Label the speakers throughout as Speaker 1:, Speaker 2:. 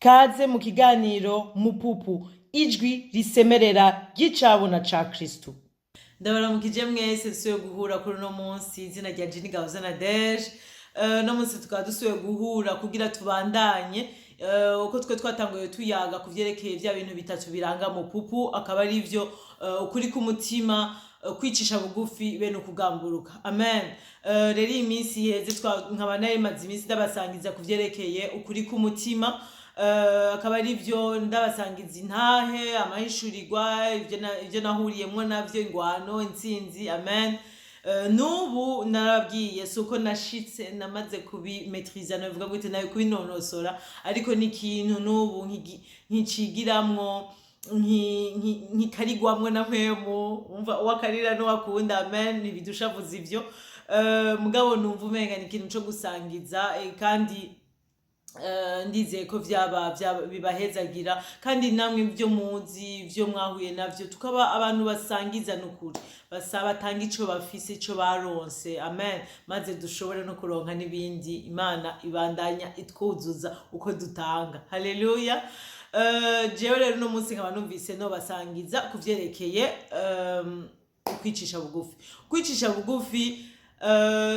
Speaker 1: Kaze mu kiganiro Mupupu, ijwi risemerera ry'icabona ca Kristu. Ndabaramukije mwese dusuye guhura kuri no munsi, izina rya Jenny Gahozana-Deje. No munsi tukaba dusuye guhura kugira tubandanye uko twe twatanguye tuyaga kuvyerekeye vya bintu bitatu biranga Mupupu, akaba ari ivyo ukuri k'umutima, kwicisha bugufi bene ukugamburuka. Amen. Rero iyi minsi iheze nkaba nari maze iminsi ndabasangiza kuvyerekeye ukuri k'umutima, akaba ari byo ndabasangiza intahe, amahishurirwa, ivyo nahuriyemwo navyo, ingwano, intsinzi. Amen. Nubu narabwiye suko nashitse namaze kubimetriza, navuga gute nayo kubinonosora, ariko ni ikintu nubu nkicigiramwo, nkikarigwamwo na mpwemu, umva wakarira n'uwakunda. Amen. Ntibidushavuza ivyo, mugabo numva umenga ni ikintu co gusangiza, kandi ndizeye ko bibahezagira, kandi namwe ibyo muzi, ibyo mwahuye navyo, tukaba abantu basangiza n'ukuri, batanga ico bafise, ico baronse. Amen. Maze dushobore no kuronka n'ibindi, Imana ibandanya itwuzuza uko dutanga. Haleluya. Jewe rero no munsi nkaba numvise no basangiza kuvyerekeye kwicisha bugufi. Kwicisha bugufi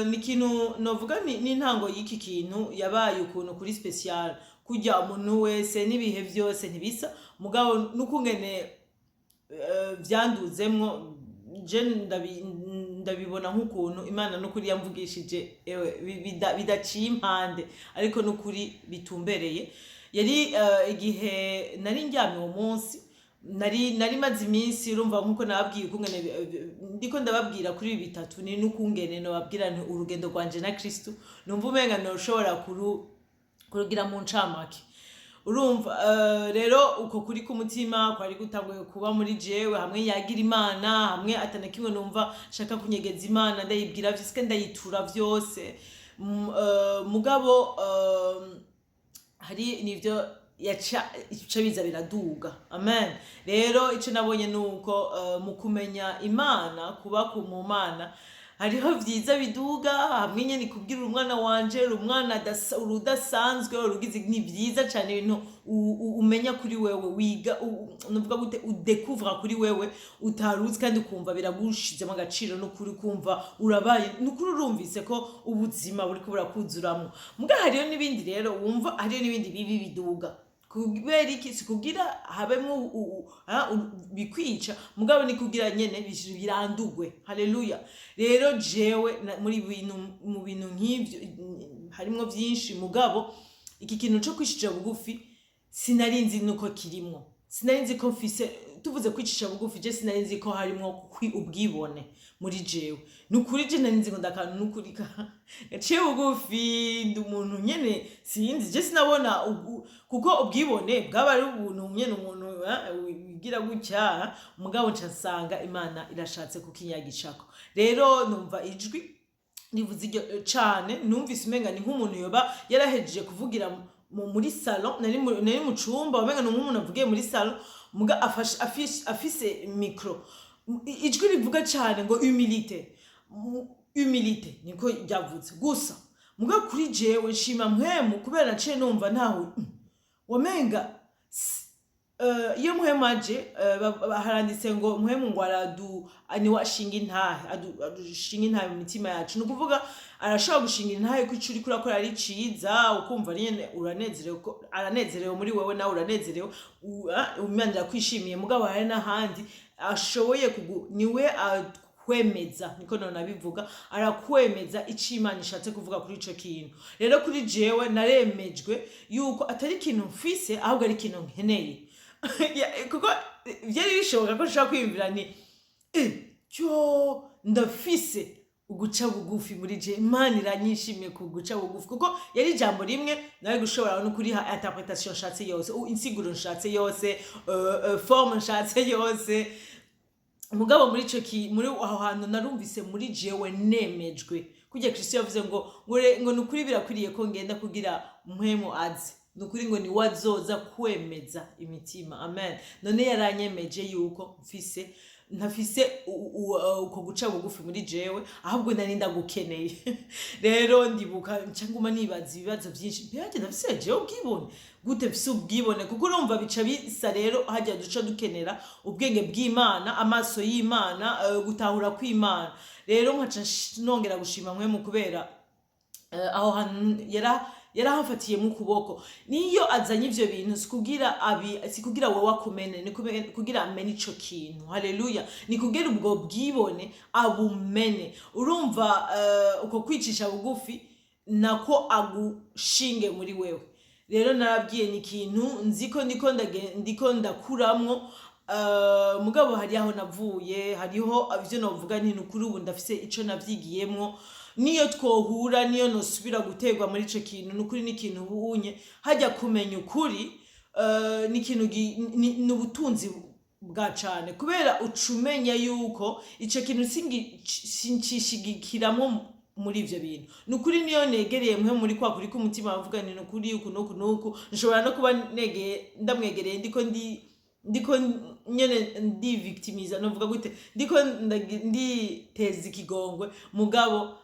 Speaker 1: ni ikintu novuga ni intango y'iki kintu yabaye ukuntu kuri special, kujya umuntu wese n'ibihe byose ntibisa, mugabo n'ukungene vyanduzemwo je ndabibona nk'ukuntu Imana n'ukuri yamvugishije bidaciye impande, ariko n'ukuri bitumbereye. Yari igihe nari ndyamye uwo munsi, nari maze iminsi, urumva nkuko nababwiye ukungene ndiko ndababwira kuri ibi bitatu, ni n'ukungene nababwira nti urugendo rwanje na Kristu, numva umenga noshobora kurugira mu ncamake. Urumva rero uko kuri k'umutima kwari gutanguye kuba muri jewe, hamwe yagira Imana, hamwe atana kimwe numva shaka kunyegeza Imana, ndayibwira vyose, ndayitura vyose, mugabo hari nivyo ico biza biraduga. Amen. Rero ico nabonye nuko mu kumenya Imana, kuba mu Mana, hariho vyiza biduga, hamwe nyene kubwira umwana wanje, umwana urudasanzwe, urugize ni vyiza cyane, ibintu umenya kuri wewe, wiga nuvuga gute, udekuvra kuri wewe utaruzi, kandi ukumva biragushizemo agaciro, n'ukuri kumva urabaye, n'ukuri urumvise ko ubuzima buriko burakuzuramo. Muga hariyo n'ibindi rero wumva, hariyo n'ibindi bibi biduga, kubera iki? Si kugira habemo bikwica, mugabo ni kugira nyene birandugwe. Haleluya. Rero jewe mu bintu nk'ivyo harimo vyinshi, mugabo iki kintu cyo kwicisha bugufi sinarinzi nuko kirimo, sinarinzi ko mfise, tuvuze kwicisha bugufi, je sinarinzi ko harimo ubwibone muri jewe. Nukuri je narinzi ngo ndakantu nukuri gaciye bugufi, ndi umuntu nyene sinzi, je sinabona kuko ubwibone bwaba ari ubuntu nyene umuntu wigira gutya, mugabo nsanga Imana irashatse kukinyagishako. Rero numva ijwi nivuze iryo cane, numvise umenga ni nk'umuntu yoba yarahejeje kuvugira muri salon, nari mu cumba, wamenga n'umuntu avugiye muri salon, muga afise micro, ijwi rivuga cane ngo humilité niko ryavutse gusa. Muga kuri jewe nshima mpwemu, kubera naciye numva ntawe wamenga iyo mpwemu aje, haranditse ngo mpwemu ngo ni washinga intahe, adushinga intahe mu mitima yacu. Nukuvuga arashobora gushinga intahe ko ico uriko urakora ari ciza, ukumva nyene uranezerewe, aranezerewe muri wewe, nawe uranezerewe, Imana irakwishimiye. Mugabo hari n'ahandi ashoboye niwe kwemeza, niko none nabivuga, arakwemeza ico Imana ishatse kuvuga kuri ico kintu. Rero kuri jewe naremejwe yuko atari ikintu mfise, ahubwo ari ikintu nkeneye. Kuko vyari bishoboka ko nshobora kwiyumvira ni ndafise uguca bugufi muri je, Imana iranyishimiye ku guca bugufi, kuko yari ijambo rimwe nawe gushobora no kuriha interpretation nshatse yose, insiguro nshatse yose, forme nshatse yose. Mugabo muri aho hantu narumvise muri jewe nemejwe, kujya Kristo yavuze ngo nukuri birakwiriye ko ngenda kugira mpwemu aze, nukuri ngo ni wazoza kwemeza imitima. Amen. None yaranyemeje yuko mfise ntafise uko guca bugufi muri jewe, ahubwo nari ndagukeneye. Rero ndibuka ncanguma nibaza ibibazo byinshi, mbega ndafise jewe ubwibone gute, mfise ubwibone? Kuko urumva bica bisa rero hajya duca dukenera ubwenge bw'Imana, amaso y'Imana, gutahura kw'Imana. Rero nkaca nongera gushima mwemu kubera aho hantu yarahafatiye mu kuboko. Niyo azanye ivyo bintu sikugira wowe akumene, ni kugira amenye ico kintu. Haleluya. Ni kugira ubwo bwibone abumene. Urumva uko kwicisha bugufi nako agushinge muri wewe. Rero narabwiye ni ikintu nziko ndiko ndakuramwo, mugabo hari aho navuye, hariho ivyo novuga nti nukuri ubu ndafise ico navyigiyemwo. Niyo twohura, niyo nosubira gutegwa muri ico kintu, nukuri ni ikintu bunye hajya kumenya ukuri, ni ikintu n'ubutunzi bwa cane, kubera ucumenya yuko ico kintu sincishigikiramwo muri ivyo bintu. Nukuri niyo negereye mwe muri kwa kuri k'umutima bavuga ni nukuri nuku nshobora no kuba ndamwegereye ndiko nyene ndi victimiza, novuga gute, ndiko nditeza ikigongwe, mugabo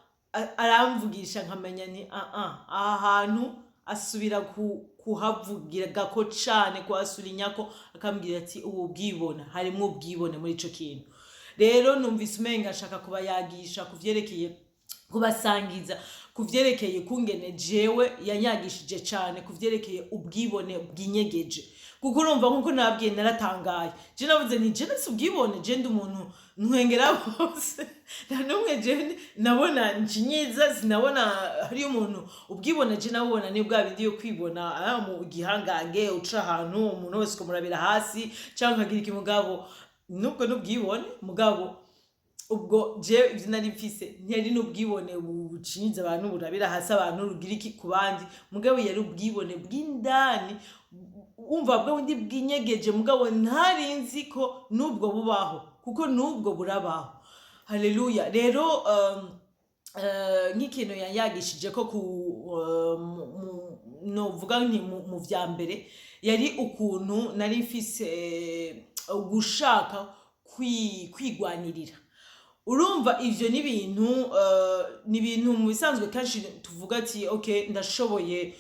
Speaker 1: aramvugisha nkamenya ni aha hantu asubira kuhavugira gako cane, kwasulinyako akambwira ati ubu bwibona, harimwo ubwibone muri ico kintu. Rero numvise umenga ashaka kubayagisha kuvyerekeye, kubasangiza kuvyerekeye kungene jewe yanyagishije cane kuvyerekeye ubwibone bwinyegeje. Kuko urumva nkuko nabwiye naratangaye, je navuze ni je nasi ubwibone, je ndi umuntu ntwengera bose, nta numwe je nabona ncinyiza, sinabona hari umuntu ubwibone je nabona ni bwa bindi yo kwibona mu gihangange uca ahantu umuntu wese kumurabira hasi cyangwa agira ikimugabo, nubwo n'ubwibone mugabo ubwo je ivyo nari mfise ntiyari n'ubwibone bucinyiza abantu burabira hasi abantu rugira iki ku bandi, mugabo yari ubwibone bw'indani, umva bwo ndi bwinyegeje, mugabo ntarinzi ko nubwo bubaho, kuko nubwo burabaho. Haleluya. Rero nk'ikintu yanyagishije ko novuga nti mu vya mbere yari ukuntu nari mfise gushaka kwigwanirira. Urumva ivyo ni ibintu mu bisanzwe kanshi tuvuga ati okay ndashoboye,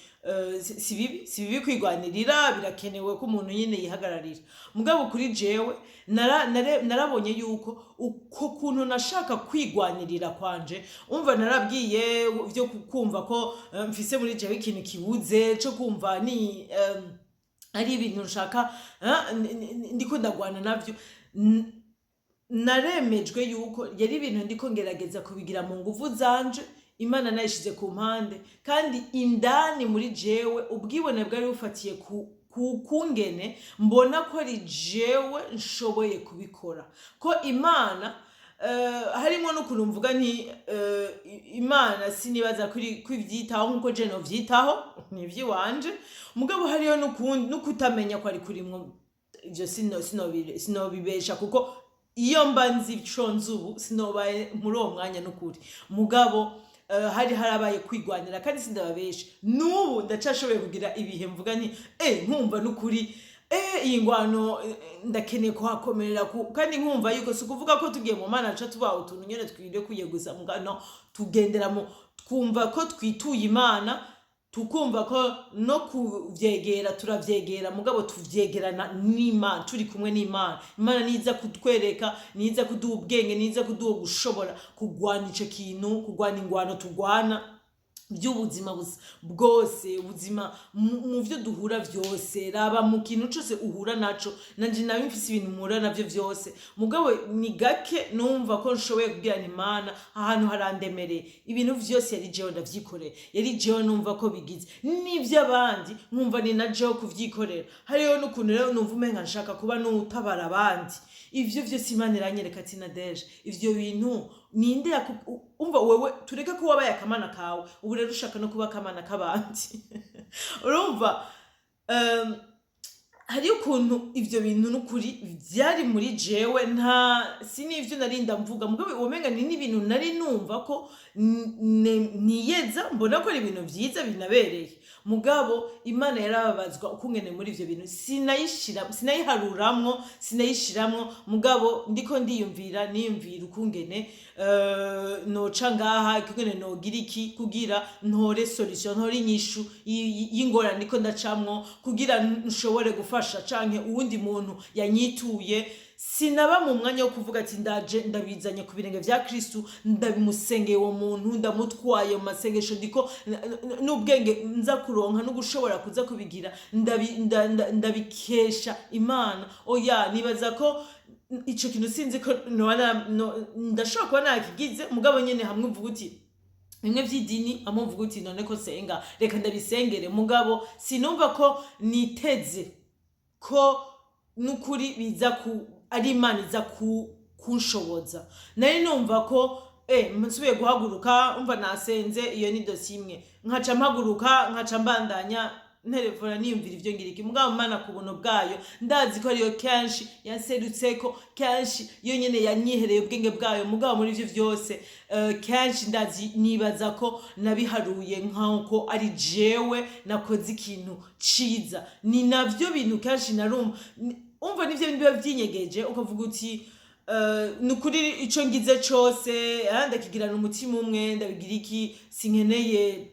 Speaker 1: si bibi kwigwanirira, birakenewe ko umuntu nyine yihagararira. Mugabo kuri jewe narabonye yuko uko kuntu nashaka kwigwanirira kwanje, umva narabwiye byo kumva ko mfise muri jewe ikintu kibuze cyo kumva ni ari ibintu nshaka ndiko ndagwana navyo. Naremejwe yuko yari ibintu ndiko ngerageza kubigira mu nguvu zanje, Imana nayishize ku mpande, kandi indani muri jewe ubwibone bwari bufatiye kungene mbona ko ari jewe nshoboye kubikora, ko Imana harimo no kurumvuga nti Imana sinibaza kwivyitaho nkuko je no vyitaho nivyi wanje, mugabo hariyo no kutamenya ko ari kurimwo ivyo sinobibesha, kuko iyo mba nzi ico nzubu sinobaye muri uwo mwanya n'ukuri, mugabo hari harabaye kwigwanira kandi sindababesha. N'ubu ndacashoboye kugira ibihe mvuga nti nkumva n'ukuri iyi ngwano ndakeneye kuhakomerera, kandi nkumva yuko si kuvuga ko tugiye mu Mana aca tubaho utuntu nyene twire kuyeguza, mugano tugendera twumva ko twituye Imana, tukumva ko no kuvyegera turavyegera, mugabo tuvyegerana n'Imana, turi kumwe n'Imana. Imana niza kutwereka, niza kuduha ubwenge, niza kuduha gushobora kugwana ico kintu, kugwana ingwano tugwana by'ubuzima bwose, ubuzima mu byo duhura vyose. Raba mu kintu cyose uhura naco, nanje nawe mfise ibintu muhura navyo vyose, mugabo ni gake numva ko nshoboye kugira Imana ahantu harandemereye. Ibintu vyose yari jewe ndavyikorera, yari jewe numva ko bigize, n'ivy'abandi nkumva ni na jewe kuvyikorera. Hariyo n'ukuntu rero numva umenga nshaka kuba n'utabara abandi. Ivyo vyose Imana iranyereka ati Nadeje, ivyo bintu ninde umva wewe tureka ko wabaye akamana kawe, ubu rero ushaka no kuba akamana k'abandi. Urumva hari ukuntu ivyo bintu n'ukuri vyari muri jewe nta sinivyo narinda mvuga mugabo womenga ni n'ibintu nari numva ko niyeza mbona ko ari ibintu vyiza binabereye mugabo Imana yarababazwa ukungene muri ivyo bintu sinayishiramwo mugabo ndiko niyumvira ukungene noca ngaha ukungene nogira iki kugira ntore solution ntore inyishu y'ingorane niko ndacamwo kugira nshobore gufasha canke uwundi muntu yanyituye sinaba mu mwanya wo kuvuga ati ndaje ndabizanye ku birenge vya Kristo ndabimusengeye uwo muntu ndamutwaye mu masengesho ndiko n'ubwenge nza kuronka no gushobora kuza kubigira ndabikesha Imana oya nibaza ko ico kintu sinzi ko ndashobora kuba nakigize mugabo nyene hamwe uvuga uti bimwe vy'idini amwe uvuga uti none ko senga reka ndabisengere mugabo sinumva ko niteze ko nukuri biza ari Imana iza kunshoboza nari numva ko nsubiye guhaguruka umva nasenze iyo ni dosi imwe nkaca mpaguruka nkaca mbandanya nterefona niyumvira ivyo ngira iki mugabo Imana ku buntu bwayo ndazi ko ariyo kenshi yanserutseko kenshi yo nyene yanyihereye ubwenge bwayo mugabo muri ivyo vyose kenshi ndazi nibaza ko nabiharuye nk'uko ari jewe nakoze ikintu ciza ni navyo bintu kenshi narumva umva nivyo bintu biba vyinyegeje ukavuga uti nukuri ico ngize cose ndakigirana umutima umwe ndabigira iki sinkeneye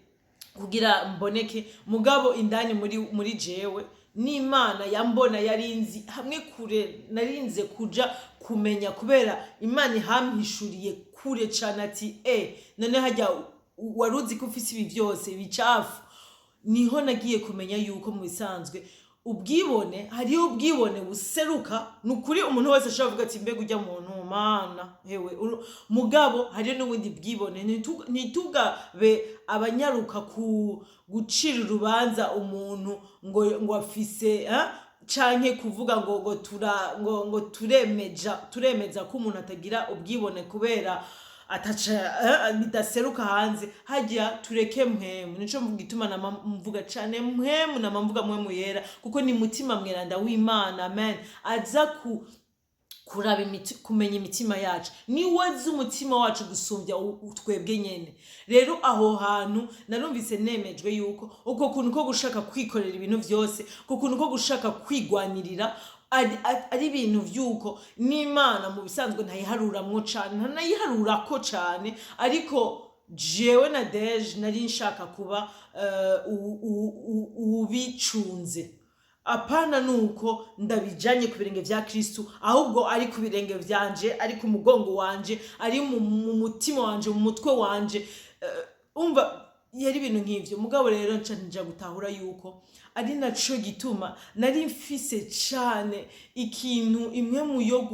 Speaker 1: kugira mboneke mugabo indani muri jewe n'Imana yambona yarinzi hamwe kure narinze kuja kumenya kubera Imana ihampishuriye kure cane ati none hajya waruzi ko ufise ibi vyose bicafu niho nagiye kumenya yuko mu bisanzwe ubwibone hariho ubwibone buseruka nukuri umuntu wese ashobora kuvuga ati mbega ujya muntu Mana hewe mugabo hariho n'ubundi bwibone ntitugabe abanyaruka gucira urubanza umuntu ngo afise canke kuvuga ngo turemeza ko umuntu atagira ubwibone kubera ataca bidaseruka hanze hajya tureke mpemu nico mvugituma namvuga cane mpemu namvuga mpemu yera kuko ni mutima mweranda w'Imana amen aza kuraba kumenya imitima yacu ni wazi umutima wacu gusumbya twebwe nyene rero aho hantu narumvise nemejwe yuko uko kuntu ko gushaka kwikorera ibintu vyose uko kuntu ko gushaka kwigwanirira ari ibintu vyuko n'Imana mu bisanzwe ntayiharuramwo cane ntanayiharurako cane ariko jewe na Deje nari nshaka kuba ubicunze apana nuko ndabijanye ku birenge vya Kristo ahubwo ari ku birenge vyanje ari ku mugongo wanje ari mu mutima wanje mu mutwe wanje umva yari ibintu nk'ivyo mugabo rero nca gutahura yuko ari naco gituma nari mfise cane ikintu imwe mu yo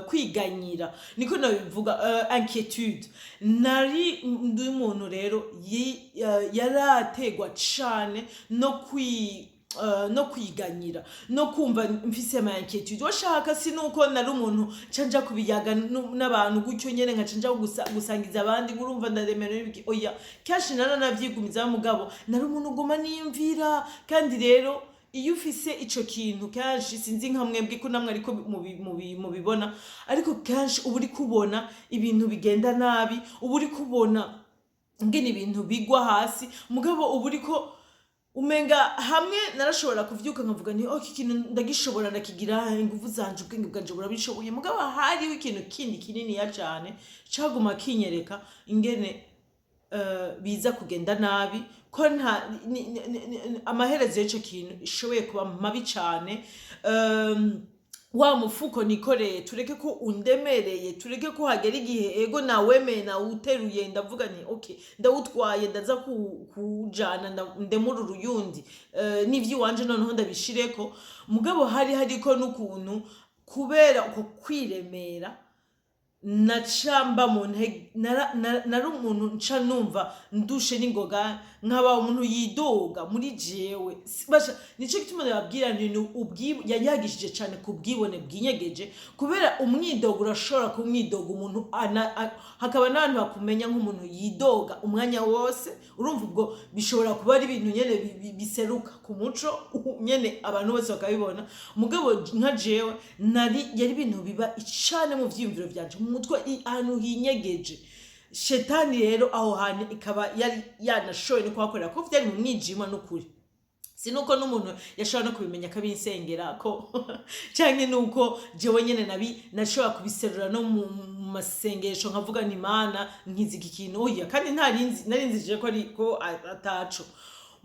Speaker 1: kwiganyira niko nabivuga inquiétude nari ndi umuntu rero yarategwa cane no kwiganyira no kumva mfise ama inquiétude washaka sinuko nari umuntu canja kubiyaga n'abantu gutyo nyene nkacanja gusangiza abandi urumva ndaremera oya kashi nanavyigumiza mugabo nari umuntu goma niyumvira kandi rero iyo ufise ico kintu kanshi sinzi nka mwebwe ko namwe ariko mubibona ariko kanshi uburi kubona ibintu bigenda nabi uburi kubona ngene ibintu bigwa hasi mugabo uburi ko umenga hamwe narashobora kuvyuka nkavuga nti iki kintu ndagishobora ndakigira ingufu zanje ubwenge bwanje burabishoboye mugabo hari ikintu kindi kinini ya cyane caguma kinyereka ingene biza kugenda nabi ko nta amaherezo y'icyo kintu ishoboye kuba mabi cyane wa mufuko nikoreye tureke ko undemereye tureke ko hagera igihe ego nawemeye nawuteruye ndavuga ni okay ndawutwaye ndaza kujana ndemura uruyundi n'ivy'iwanje noneho ndabishireko mugabo hariko n'ukuntu kubera uko kwiremera nacamba mu ntege nari umuntu nca numva ndushe n'ingoga nkaba umuntu yidoga muri jewe nico gituma ndababwira nti yagishije cyane ku bwibone bwinyegeje kubera umwidogo urashobora kumwidoga umuntu hakaba n'abantu bakumenya nk'umuntu yidoga umwanya wose urumva ubwo bishobora kuba ari ibintu nyene biseruka ku muco nyene abantu bose bakabibona mugabo nka jewe yari ibintu biba icane mu vyiyumviro vyanje mu mutwe ahantu hinyegeje shetani rero aho hantu ikaba yari yanashoye no kuhakorera ko vyari mu mwijima n'ukuri sinuko n'umuntu yashobora no kubimenya kabinsengera ko canke nuko jewe nyene nashobora kubiserura no mu masengesho nkavuga ni Imana nkizika ikintu oya kandi narinzije ko ariko ataco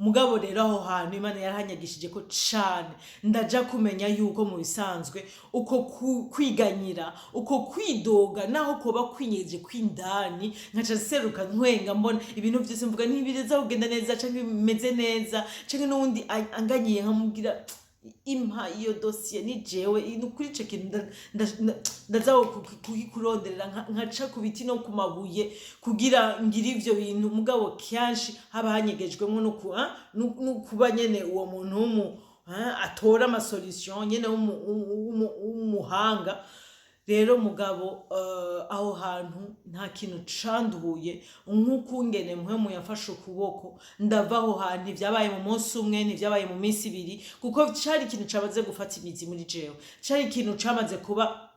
Speaker 1: mugabo rero aho hantu Imana yarahanyagishije ko cane ndaja kumenya yuko mu bisanzwe uko kwiganyira uko kwidoga naho koba kwinyeje kwindani nkaca seruka ntwenga mbona ibintu byose mvuga ntibireza kugenda neza canke bimeze neza canke n'undi anganyiye nkamubwira impa iyo dossier ni jewe kuri ico kintu ndazaho kuronderera nkaca ku biti no ku mabuye kugira ngira ivyo bintu mugabo kyanshi haba hanyegejwemo no kuba nyene uwo muntu atora ama solution nyene umuhanga rero mugabo aho hantu nta kintu canduhuye nk'ukungene mpwemu yafashe ukuboko ndava aho hantu ivyabaye mu munsi umwe ntivyabaye mu minsi ibiri kuko cari ikintu cabaze gufata imizi muri jewe cari ikintu camaze kuba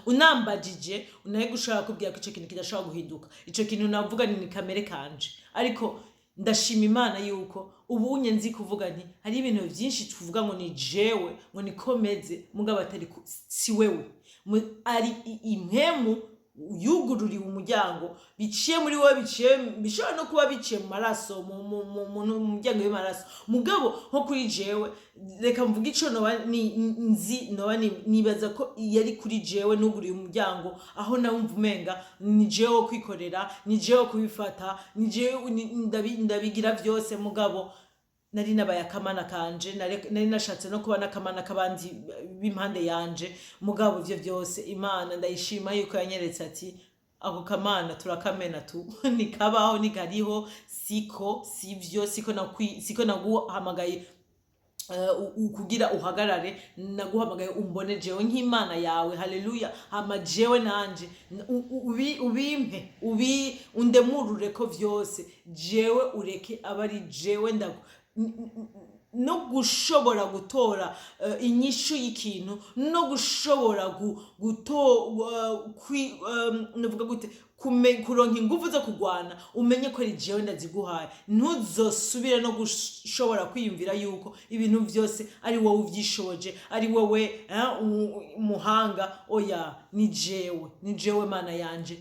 Speaker 1: unambajije unaye gushaka kubwira ko ico kintu kidashobora guhinduka ico kintu navuga ni kamere kanje ariko ndashima Imana yuko ubunye nzi kuvuga nti hari ibintu vyinshi tuvuga ngo ni jewe ngo nikomeze mugabo atari si wewe ari impemu yugururiwe umuryango biciye muri wowe bishobora no kuba biciye mu maraso mu muryango w'amaraso mugabo nko kuri jewe reka mvuga ico nibaza ko yari kuri jewe nuguriye umuryango aho nawumva umenga ni jewe kwikorera ni jewe kubifata ni jewe ndabigira vyose mugabo nari nabaye akamana kanje nari nashatse no kuba n'akamana k'abandi b'impande yanje mugabo ivyo vyose Imana ndayishima yuko yanyeretse ati ako kamana turakamena tu nikabaho nikariho siko naguhamagaye kugira uhagarare naguhamagaye umbone jewe nk'Imana yawe haleluya hama jewe nanje ubimpe undemurure ko vyose jewe ureke abari jewe no gushobora gutora inyishu y'ikintu no gushobora navuga gute kuronka ingufu zo kugwana umenye ko ari jewe ndaziguhaye ntuzosubire no gushobora kwiyumvira yuko ibintu vyose ari wowe uvyishoje ari wowe umuhanga oya ni jewe Mana yanje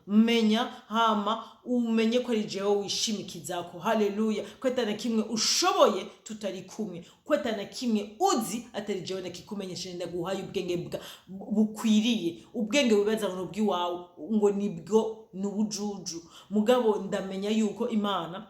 Speaker 1: menya hama umenye ko ari jewe wishimikizako haleluya ko atana kimwe ushoboye tutari kumwe ko atana kimwe uzi atari jewe nakikumenyesheje ndaguhaye ubwenge bukwiriye ubwenge bubaza ngo bw'iwawe ngo nibwo nubujuju mugabo ndamenya yuko Imana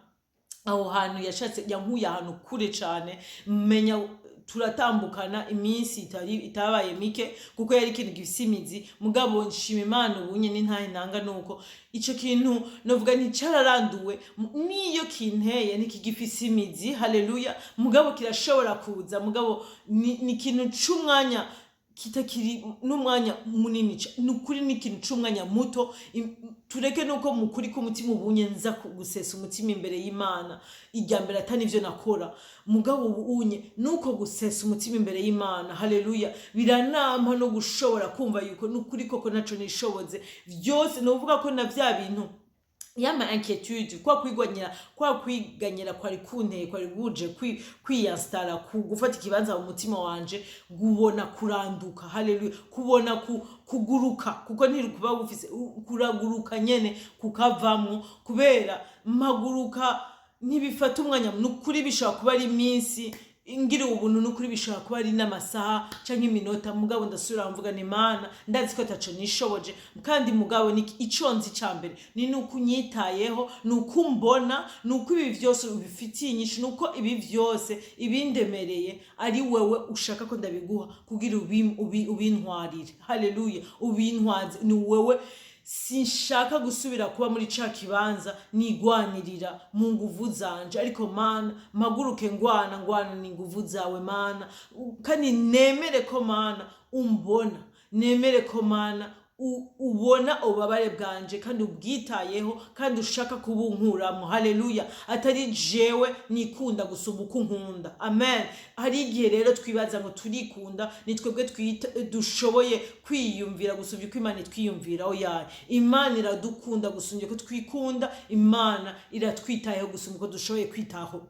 Speaker 1: aho hantu yashatse yankuye ahantu kure cane menya turatambukana iminsi itabaye mike kuko yari ikintu gifisimizi mugabo nshima Imana ubunye n'intahe nanga nuko ico kintu novuga ni cararanduwe niyo kinteye nikigifisimizi haleluya mugabo kirashobora kuza mugabo ni ikintu c'umwanya kitakiri n'umwanya munini nukuri n'ikintu c'umwanya muto tureke nuko mukuri ko umutima ubunye nza gusesa umutima imbere y'Imana ijyambere atani ivyo nakora mugabo ubunye nuko gusesa umutima imbere y'Imana haleluya biranampa no gushobora kumva yuko nukuri koko naco nishoboze vyose novuga ko na vya bintu yama inquiétude kwa kwiganyira kwari kunteye kwari guje kwiyastara gufata ikibanza mu mutima wanje gubona kuranduka haleluya kubona kuguruka kuko ntiri kuba gufise kuraguruka nyene kukavamwo kubera maguruka ntibifata umwanya nukuri bishobora kuba ari iminsi ngira ubuntu n'ukuri bishobora kuba ari n'amasaha canke iminota mugabo ndasubira mvuga ni Mana ndazi ko ataco nishoboje kandi mugabo ni ico nzi cambere ni nuko unyitayeho nuko umbona nuko ibi vyose ubifitiye inyishu nuko ibi vyose ibindemereye ari wewe ushaka ko ndabiguha kugira ubintwarire. Haleluya, ubintwaze ni wewe. Sinshaka gusubira kuba muri ca kibanza nigwanirira mu nguvu zanje, ariko Mana maguruke ngwana ni nguvu zawe Mana, kandi nemere ko Mana umbona, nemere ko Mana ubona ubabare bwanje kandi ubwitayeho kandi ushaka kubunkuramo. Haleluya, atari jewe nikunda gusumba uko nkunda. Amen. Hari igihe rero twibaza ngo turikunda, ni twebwe dushoboye kwiyumvira gusumba uko Imana itwiyumvira. Oya, Imana iradukunda gusumba uko twikunda, Imana iratwitayeho gusumba uko dushoboye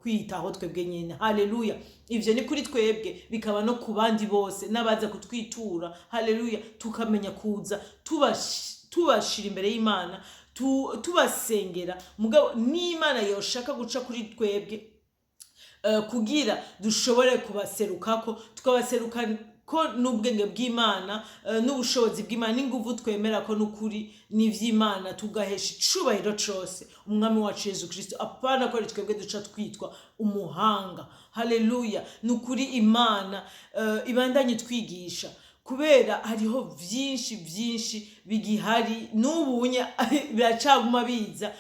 Speaker 1: kwitaho twebwe nyene. Haleluya, ivyo ni kuri twebwe bikaba no ku bandi bose n'abaza kutwitura. Haleluya, tukamenya kuza tubashira imbere y'Imana, tubasengera. Mugabo n'Imana yoshaka guca kuri twebwe kugira dushobore kubaserukako, tukabaseruka ko n'ubwenge bw'Imana n'ubushobozi bw'Imana n'inguvu twemera ko n'ukuri n'ivy'Imana, tugahesha icubahiro cose umwami wacu Yesu Kristo. Apana ko ari twebwe duca twitwa umuhanga. Haleluya, n'ukuri Imana ibandanye twigisha, kubera hariho vyinshi bigihari n'ubunye biracaguma biza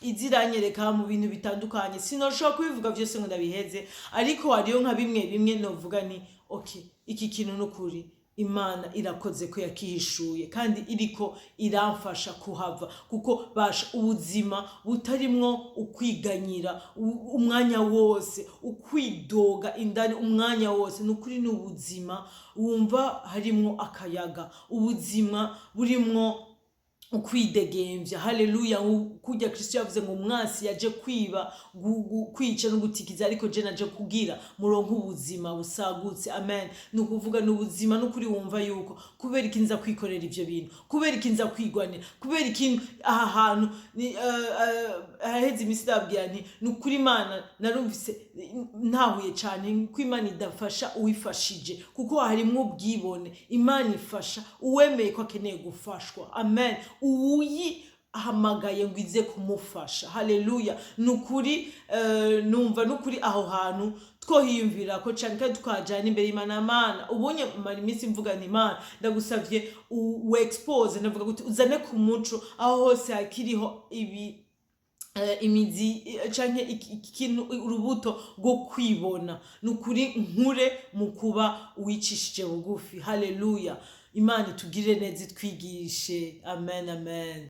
Speaker 1: iziranyereka mu bintu bitandukanye. Sinoshobora kubivuga vyose ngo ndabiheze, ariko hariyo nka bimwe novuga ni okay, iki kintu n'ukuri Imana irakoze ko yakihishuye kandi iriko iramfasha kuhava, kuko basha ubuzima butarimwo ukwiganyira umwanya wose, ukwidoga indani umwanya wose. N'ukuri n'ubuzima wumva harimwo akayaga, ubuzima burimwo ukwidegemvya. Haleluya, kujya Kristo yavuze ngo umwasi yaje kwiba, kwica no gutikiza, ariko je naje kugira murongo ubuzima busagutse. Amen. Nukuvuga n'ubuzima n'ukuri wumva yuko kubera ikinza kwikorera ivyo bintu, kubera ikinza kwigwanira, kubera ikintu aha hantu aheze imisi dabwira nti n'ukuri Imana narumvise ntahuye cyane ko Imana idafasha uwifashije, kuko harimwo ubwibone. Imana ifasha uwemeye ko akeneye gufashwa. Amen. Hamagaye ngo ize kumufasha. Haleluya, nukuri numva nukuri aho hantu twohiyumvira ko cyane kandi twajana imbere y'Imana. Mana ubonye mara iminsi mvuga nti Mana ndagusavye u expose, ndavuga guti uzane ku muco aho hose hakiriho imizi canke ikintu urubuto rwo kwibona, nukuri nkure mu kuba wicishije bugufi. Haleluya, Imana itugirire neza itwigishe. Amen, amen.